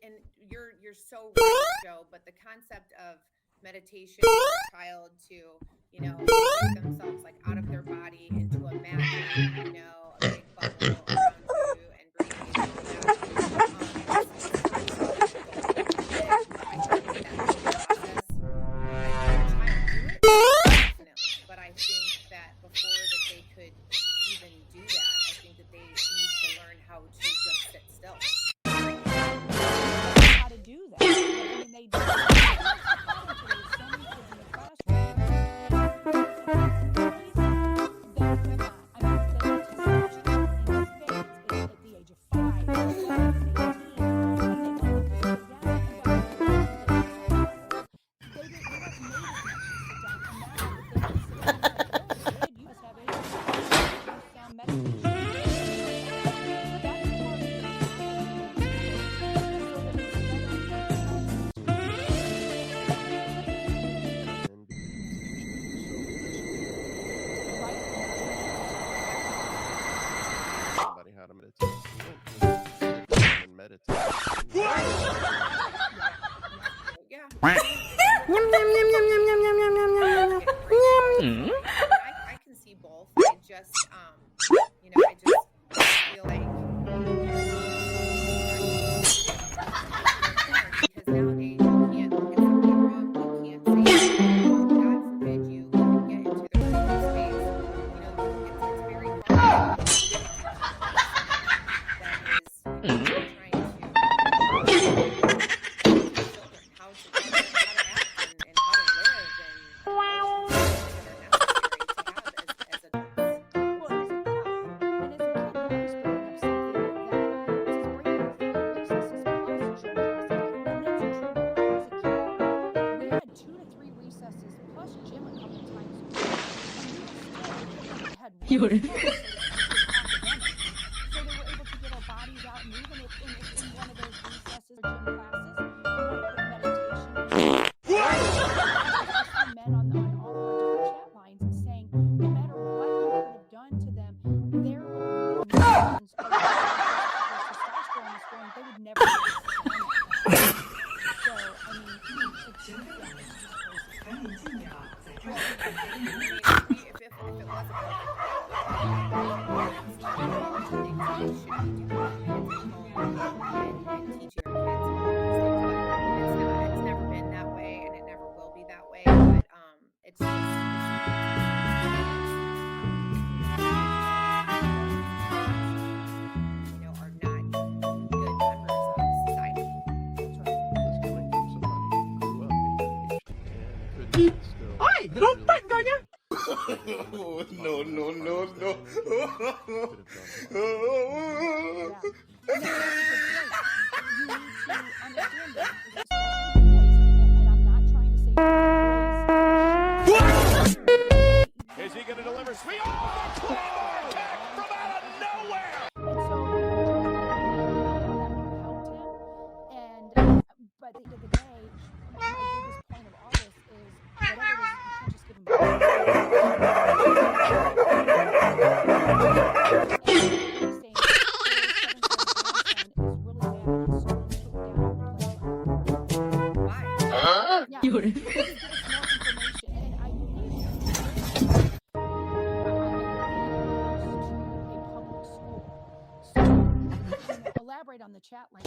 and you're so right, Joe. But the concept of meditation for a child to, take themselves like out of their body into imagine, a big bubble around you and breathing and all that. It's not something that goes in one day. I think that whole process, can a child do it? Definitely. But I think that before that they could even do that, I think that they need to learn how to just sit still. How to do that? I mean, they do. Somebody how to meditate and meditate. I can see both. I just feel like because nowadays you can't look at somebody wrong, you can't say, God forbid you even get into their personal space. It's very hard. That is, trying to how to act and how to live and So they were able to get our bodies out and even if in one of those recesses or gym classes, we put meditation. Men on all of our different chat lines saying no matter what you could have done to them, their millions of testosterone is going, they would never so I mean it's if it was and teaching our kids and all these things, but it's never been that way and it never will be that way. But it's just are not good members of society. It's coming from somebody who grew up Asian and could still. ¡Ay! ¡Rompan, ya! No. Is he going to deliver? Sweet! Oh, the claw attack from out of nowhere! But at the end of the day, my biggest point of all this is whatever it is, you can't just give them elaborate on the chat line.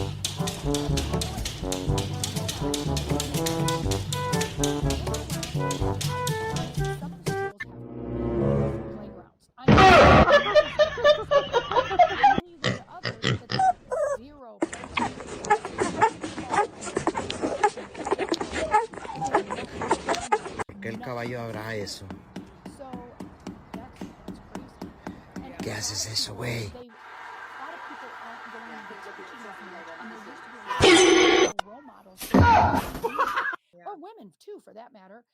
¿Por qué el caballo habrá eso? ¿Qué haces eso, güey? Or women too, for that matter.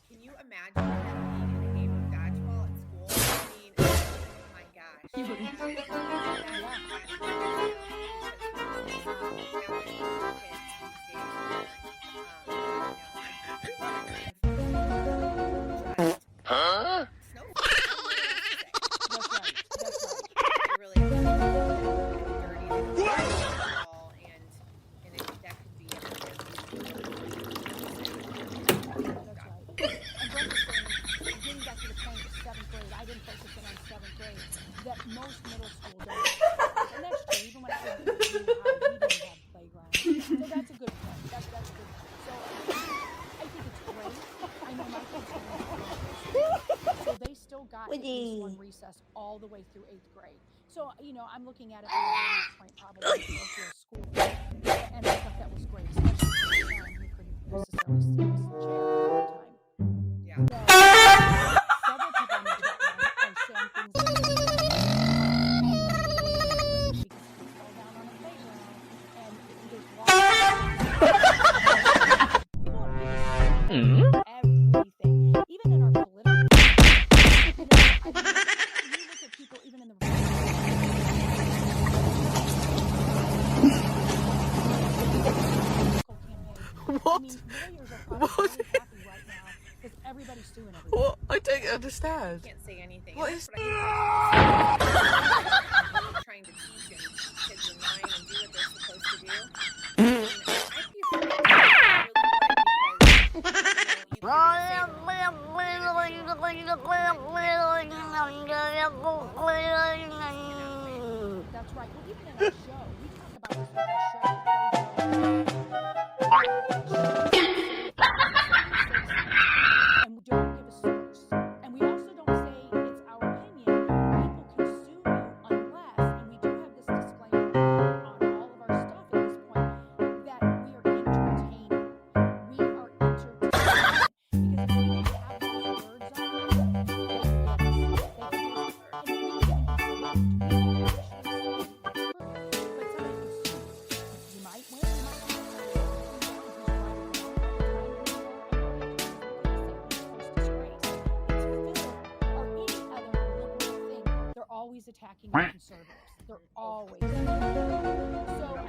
Can you imagine them being in a game of dodgeball at school? I mean, oh my gosh. least one recess all the way through 8th grade. So, I'm looking at it from a vantage point probably of parochial school. And I thought that was great, especially for my son who couldn't necessarily sit in his chair all the time. Yeah. So, several people on the chat line are saying things like because he fell down on the playground and he just walked everything, even in our political. I mean, you look at people even in the What? I mean, lawyers are probably What? really happy right now because everybody's suing everybody. What? I don't understand. Can't say anything. What And is- that's what I'm trying to teach and kids in line and do what they're supposed to do. And I'd be afraid of that really because, That's right. Well, even in our show, we talk about this with our show. And we don't give a source. And we also don't say it's our opinion. People can sue you unless, and we do have this disclaimer on all of our stuff at this point, that we are entertaining. We are entertaining. Because if we didn't have those words on it, they could get us. And we can even be correct. We can actually say it's true. But somebody can sue. You might win, you might not. They're always attacking the conservatives. They're always. So, I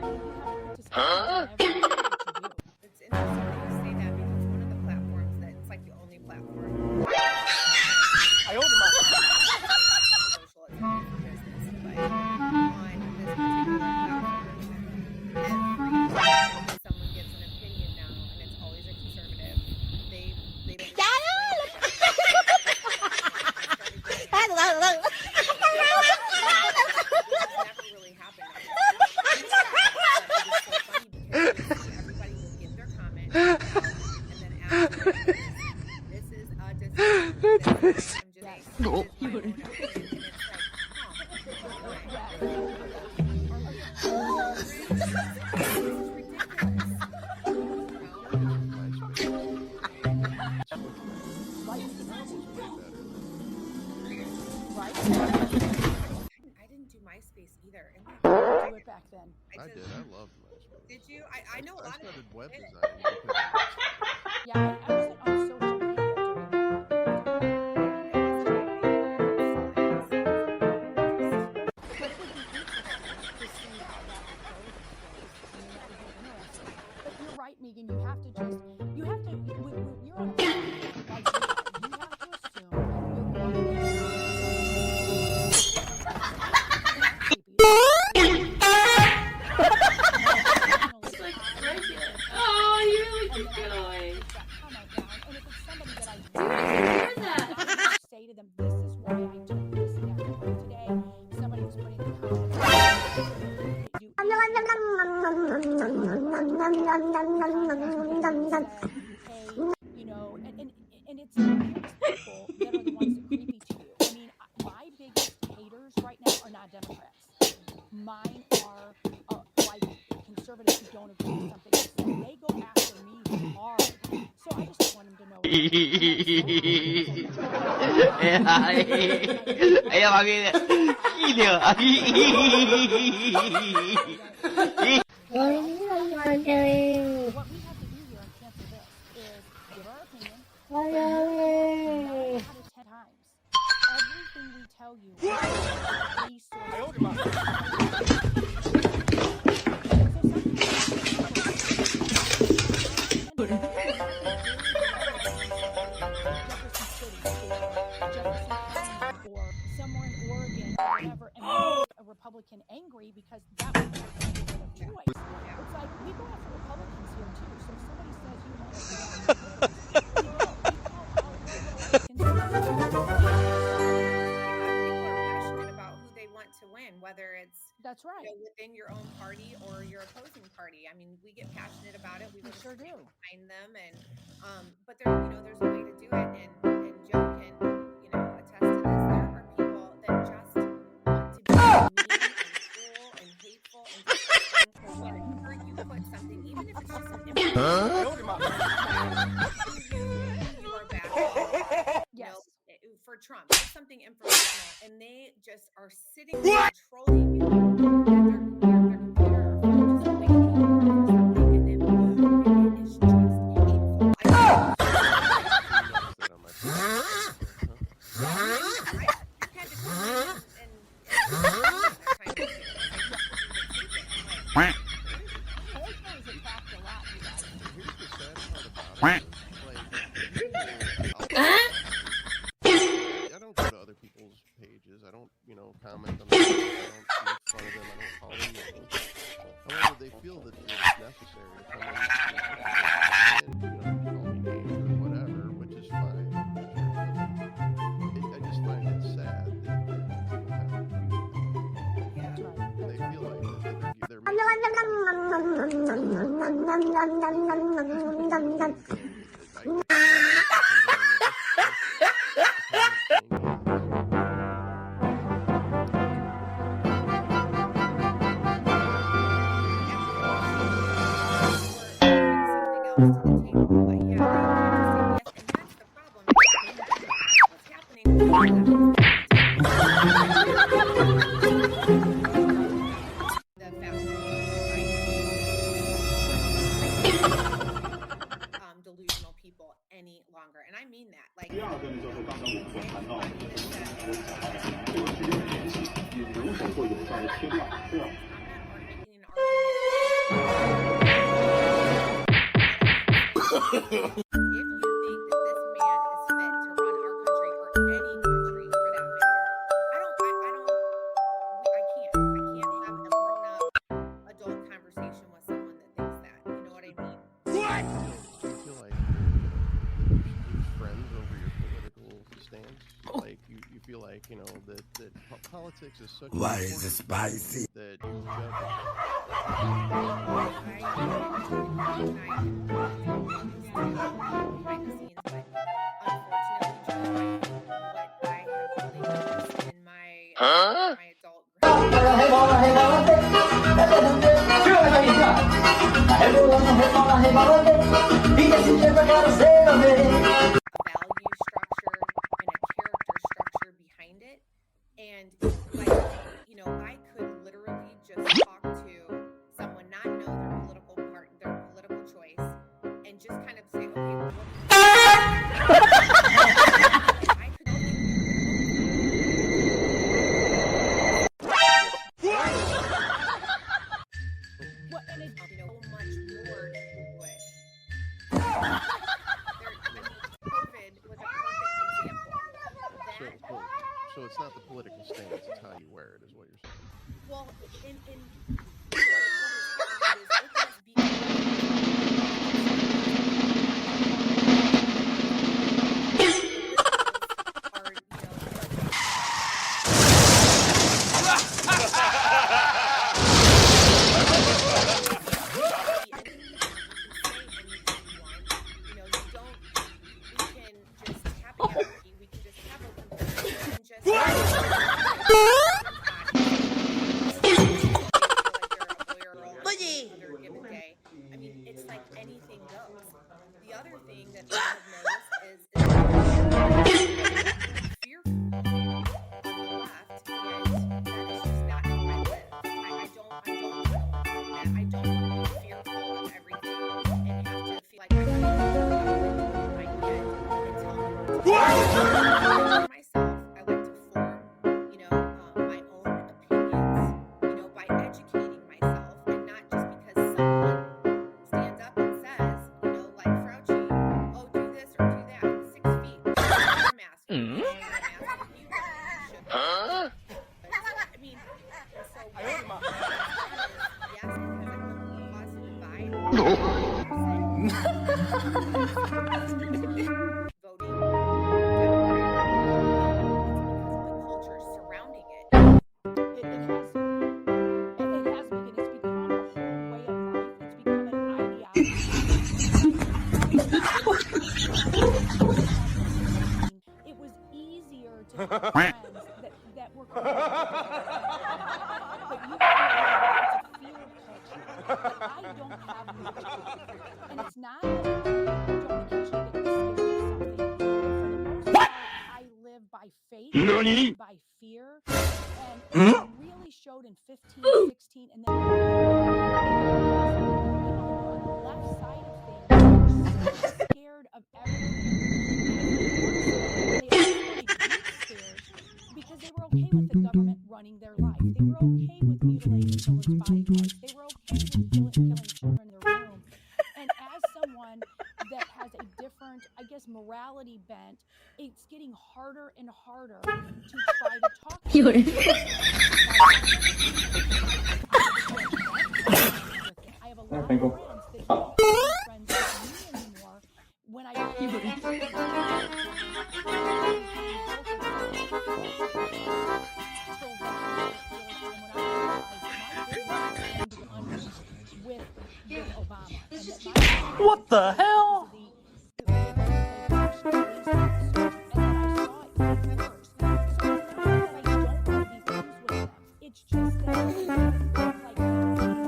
mean, you have to participate in everything that you do. it's interesting that you say that because one of the platforms that it's like the only platform I ordered my. social as for business, but on this particular platform, every time someone gets an opinion now, and it's always a conservative, they don't even explain it. Never really happened. It's so funny because everybody will get their comment, and then after this is a decision. I'm just saying, this is my own opinion, and it's Right? I didn't do MySpace either. And Do it back then. I did. I loved MySpace. Did you? I know a I lot of started people web did it. designing because Yeah, I wasn't on social media during that. But it would be interesting to see how that would go these days. I mean, that would be interesting. But you're right, Megan. You have to just, you're on a platform like we are. You have to assume that you're going to be Oh, you really keep going. Say to them, this is why I took this step today. Somebody was putting in the comments. And it's these people that are the ones that are creepy to you. I mean, my biggest haters right now are not Democrats. Mine are like conservatives who don't agree with something. So they go after me hard. So I just want them to know. What we have to do here on Cancel This is give our opinion 9 out of 10 times. Everything we tell you is or somewhere in Oregon or whatever, and make a Republican angry because that was their candidate of choice. It's like we go after Republicans here too. So if somebody says you want to we call out People are passionate about who they want to win, whether it's That's right. within your own party or your opposing party. I mean, we get passionate about it. We We want to sure stand do. behind them, and but there's a way to do it, and Joe can attest to this. There It's just an information. You are back. Yes. For Trump, it's something informational, and they just are sitting there trolling you at their computer or phone, just waiting for something, and then boom, it is just hateful. Politico is attacked a lot, you guys. Here's the sad part about it. I don't go to other people's pages. I don't, comment on them. I don't make fun of them. I don't call them names. However, they feel that it's necessary to come in and, call me names or whatever, which is fine. I just find it sad that people have to do that. They feel like that they're delusional people any longer, and I mean that. Like, if you think that this man is fit to run our country or any country for that matter, I can't have a grown-up adult conversation with someone that thinks that. You know what I mean? What? Do you feel like you lose friends over your political stance? Like you feel like that politics is such. Why is it spicy? That you judge. My adult value structure and a character structure behind it, and I could literally just talk to someone, not know their political choice, and just kind of say, okay, well, So it's not the political stance, it's how you wear it, is what you're saying. Well, what is happening is friends that were connected. But you feel like it's a fear culture. But I don't have much faith. And it's not that I don't occasionally get scared of something, but for the most part, I live by faith, by fear, and it really showed in 15, 16, and then people on the left side of things were so scared of everything. They scared because they were okay with the government running their life. They were okay with mutilating children's body parts. They were okay with killing children in their room. And as someone that has a different, I guess, morality bent, it's getting harder and harder to try to talk to them. I have a lot of friends that don't be friends with me anymore when I with Obama. What the hell? It's just that has grown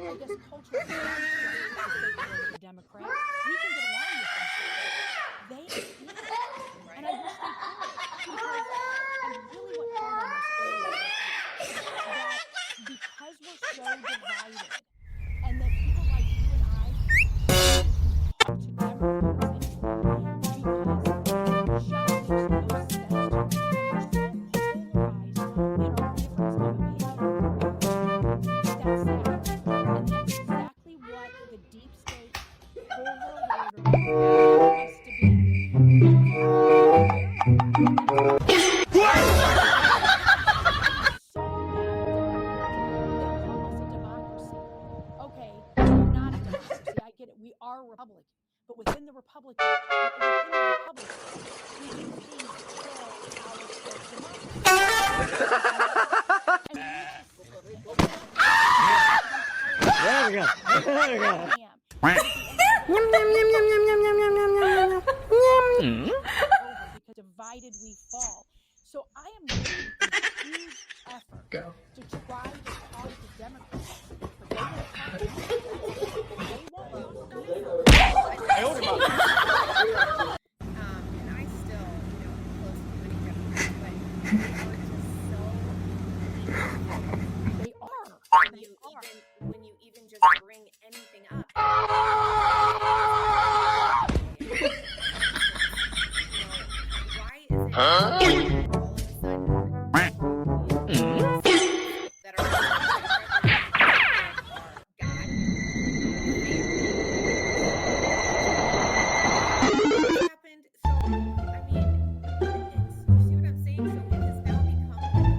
I guess cultural the Democrats, we can get along with them. They can't. And I wish they could. Because I really went hard on this earlier that because we're so divided and that people like you and I talk to Democrats anymore because it just makes no sense to me. We're so polarized in our difference of opinion. That's sad. And that's exactly what the deep state whole world order wants us to be. So mad okay, we're not a democracy. I get it. We are a republic. But within the republic, we do things to because divided we fall. So I am making a huge effort to try to talk to Democrats, but they won't talk to me. They won't. And I still, close to many Democrats, but they are just so. They are. When you even just bring anything up. Why is it all of a sudden that are happened? So I mean, you see what I'm saying? So it has now become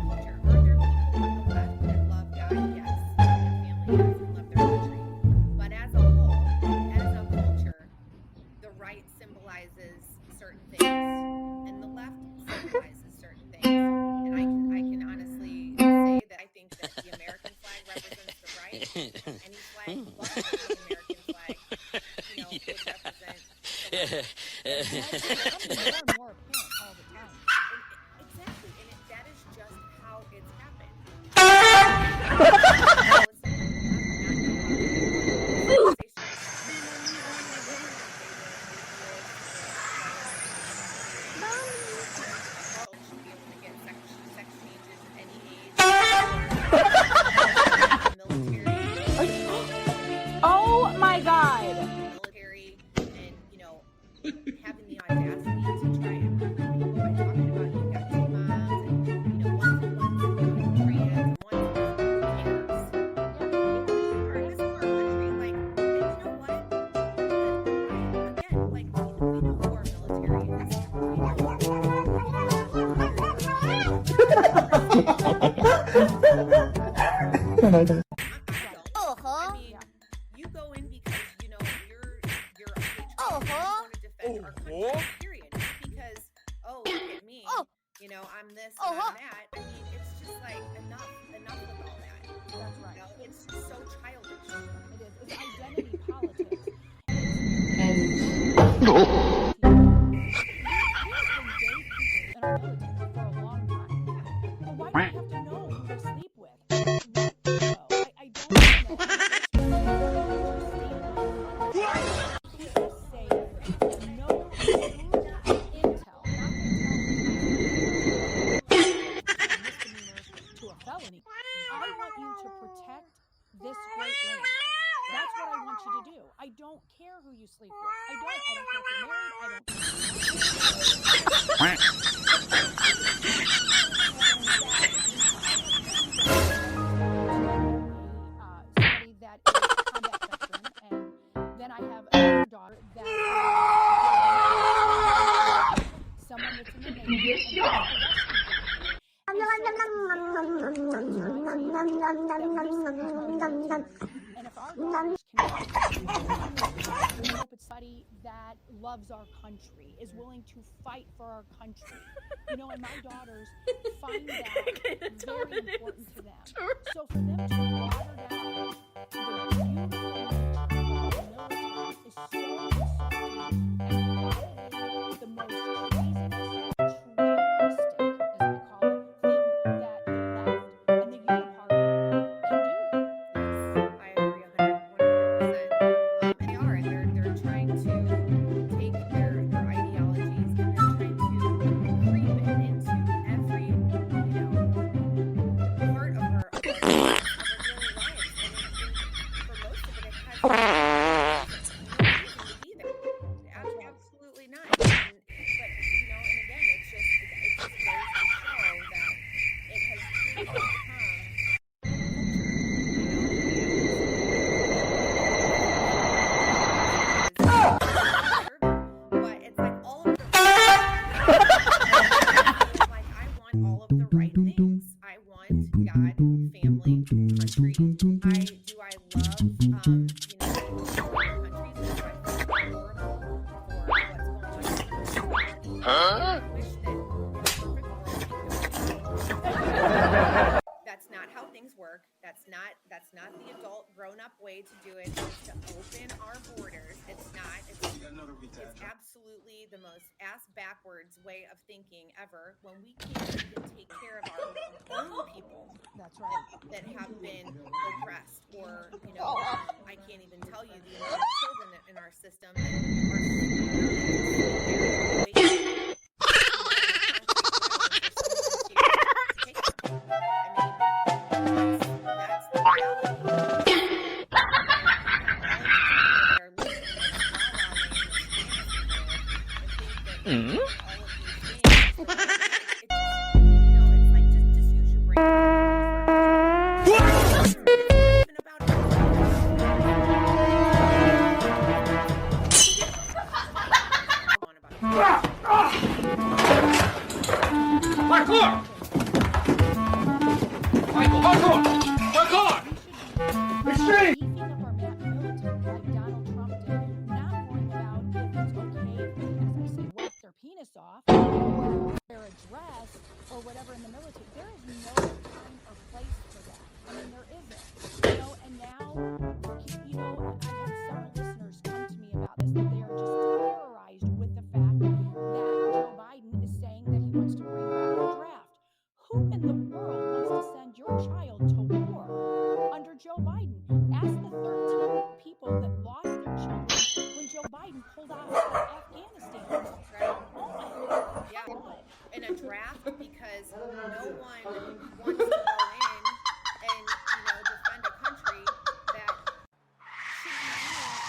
like a culture. Are there people on the left that love God? Yes. Their family does and love their country. But as a whole, as a culture, the right symbolizes certain things, and the left symbolizes certain things. And I can honestly say that I think that the American flag represents the right. Any flag but the American flag, would represent the left. It's becoming more and more apparent all the time. Exactly, and that is just how it's happened. Should be able to get sex changes at any age. Military. Oh my God. Military, and having the audacity to try and prove people by talking about you've got two moms and one's trans and one's cares. This is our country, like, and you know what? Again, like we know who our military is. I'm defend our country, period. Not because, oh, look at me, you know, I'm this and I'm that. I mean, it's just like, enough with all that. That's right. You know, it's just so childish. It is. It's identity politics. In our military for a long time. But why do we have to know who they sleep with? I don't know. People say no intel, misdemeanor to a felony. I want you to protect this great land. That's what I want you to do. I don't care who you sleep with. I don't care if you're married. I don't care. Somebody that is a combat veteran, and then I have another daughter that someone that's in the Navy. And if our daughters can hope it's somebody that loves our country, is willing to fight for our country, you know, and my daughters find that very important to them. So for them to water down the beautiful military is so insulting and probably the most treasonous, traitoristic, as I call it, thing that the left and the uniparty can do. I agree 100%. And they are, and they're trying to take their ideologies and they're trying to creep it into every, you know, part of our daily lives. And for most of it, it has no reason to be there. Absolutely not. But you know, and again, it just goes to show that it has become but it's like all of the like I want all of the right things. I want God, family, country. I love you know, countries that I think are horrible for what's going on. I wish that that's not how things work. That's not the adult grown-up way to do it. It's to open our borders. It's absolutely the most ass-backwards way of thinking ever when we can't even take care of our own people. That's right. That have been oppressed, or you know, I can't even tell you the amount of children in our system that are waiting. That's the reality. It's like just use your brain. Parkour! Parkour! Parkour! Extreme! Beefing up our military like Donald Trump did, not worrying about if it's okay if they, as I say, whack their penis off, or wear a dress, or whatever in the military. There is no time or place for that. I mean, there isn't. You know, and now, you know, I've had several listeners come to me about this, that they are just terrorized with the fact that Joe Biden is saying that he wants to bring back the draft. Who in the world wants to send your child to war under Joe Biden? Ask the 13 people that lost their children when Joe Biden pulled out of Afghanistan. Yeah, in a draft, because no one wants to go in and, you know, defend a country that should be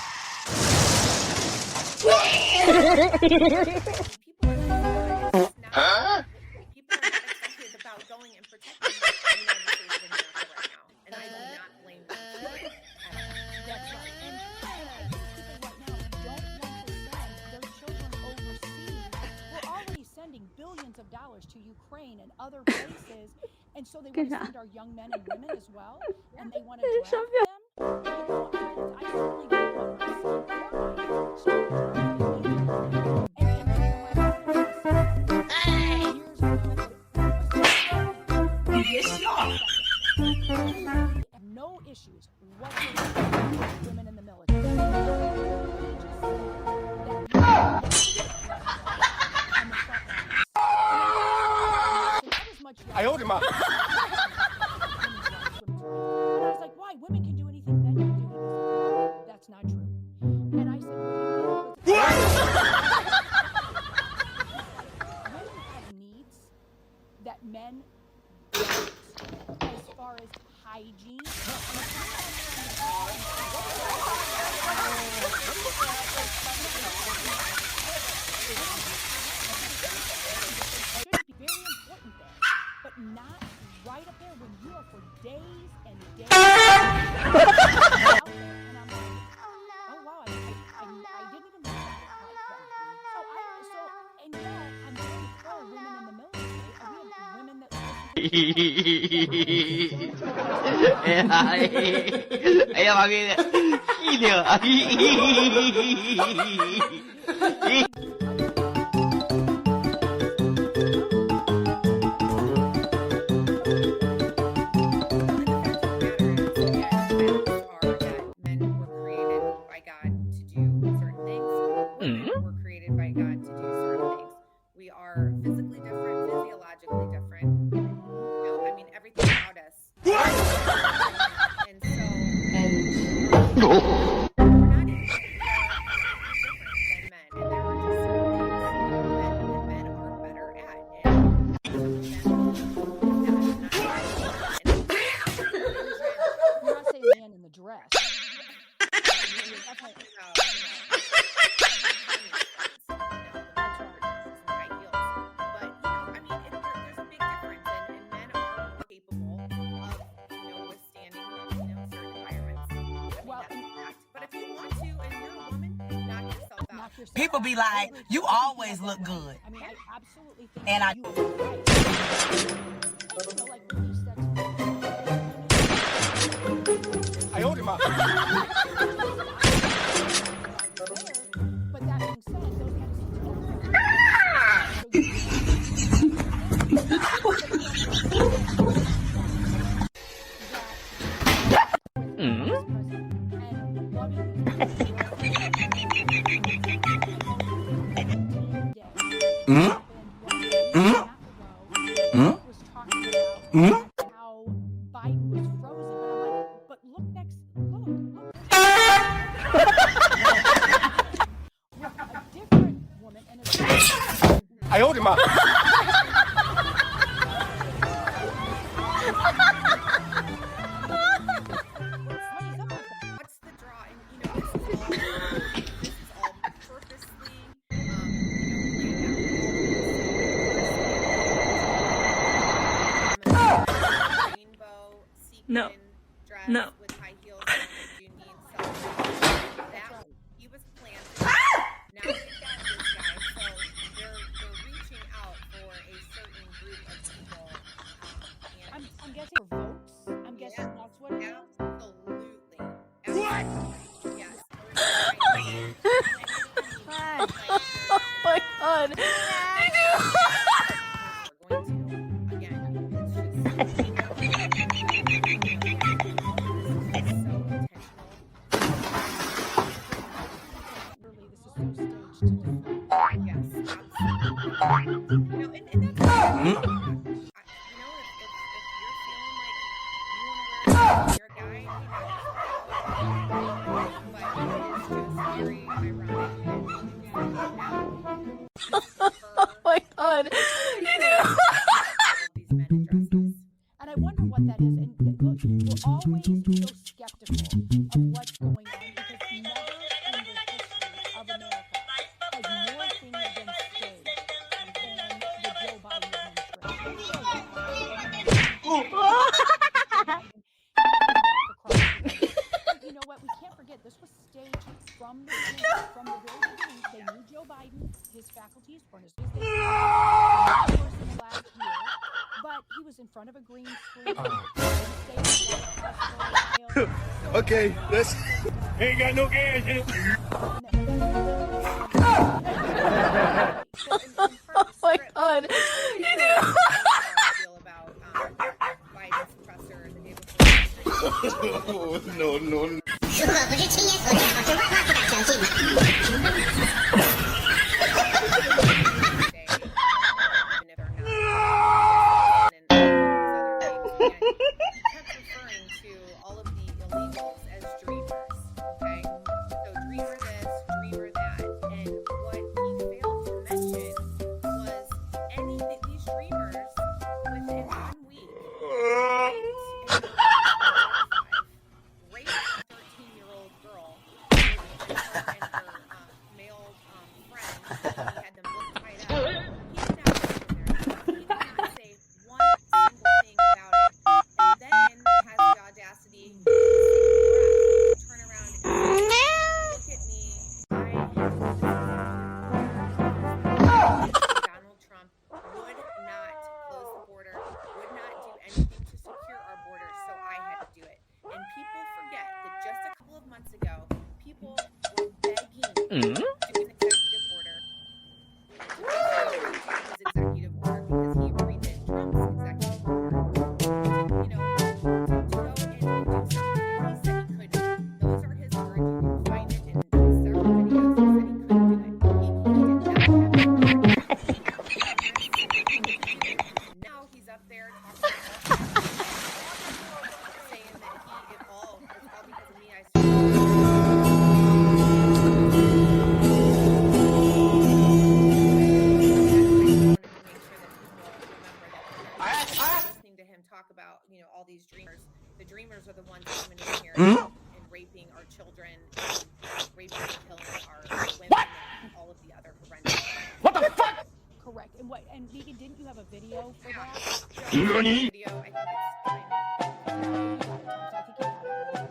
people are not excited about going and protecting the United States of America right now, and I do not blame them for it. That's right. And I think people right now don't want to send their children overseas. We're already sending billions of dollars to Ukraine and other places, and so they want to send our young men and women as well, and they want to draft them. You know, I certainly don't want my son or my children what they do with women in the military. Just said that on the front lines. And I was much younger. I owed him up. And I was like, why? Women can do anything men can do. He goes, that's not true. And I said, what do you mean? Women have needs that men don't, as far as hygiene. Should be very important there, but not right up there when you are for days and days out there. And I'm like, oh wow, I didn't even know that like that. And yet I'm very pro women in the military. And we have women that Ella va bien. We are physically different, physiologically different. You know, I mean, everything about us. And so, we're not even different than men. And there are just certain things that men are better at. And I'm not saying man in the dress. People be like, you always look good. I mean, I absolutely think And I- you are right. You know, like when you said I owed him up. but that being said, those kind how Biden was frozen, but I'm like, but look next, look. A different woman and a I owed him up. what's the draw? And you know, this is all purposely, rainbow sequin dress with high heels on. You need that he was planned. Now you've got this guy, so they're reaching out for a certain group of people. And I'm guessing for votes. I'm guessing that's what it is. absolutely. What? Yes. Oh my god. We're going to again. It's just Really, this is so staged to defend. yes, absolutely. You know, and that's you know, if you're feeling like you want to wear your guy, but it's just very ironic that Oh my god. these men in dresses. And I wonder what that is. And look, we're always so skeptical of what's going on because never in the history of America has more things been staged than the Joe Biden administration. You know what? We can't forget this was staged from the very beginning. They knew Joe Biden, his faculties weren't as good as they were in the last year, but he was in front of a green screen. Okay, let's. Ain't got no gas in it. Oh my god. Feel about Biden's presser the day before. No, no, no. People were begging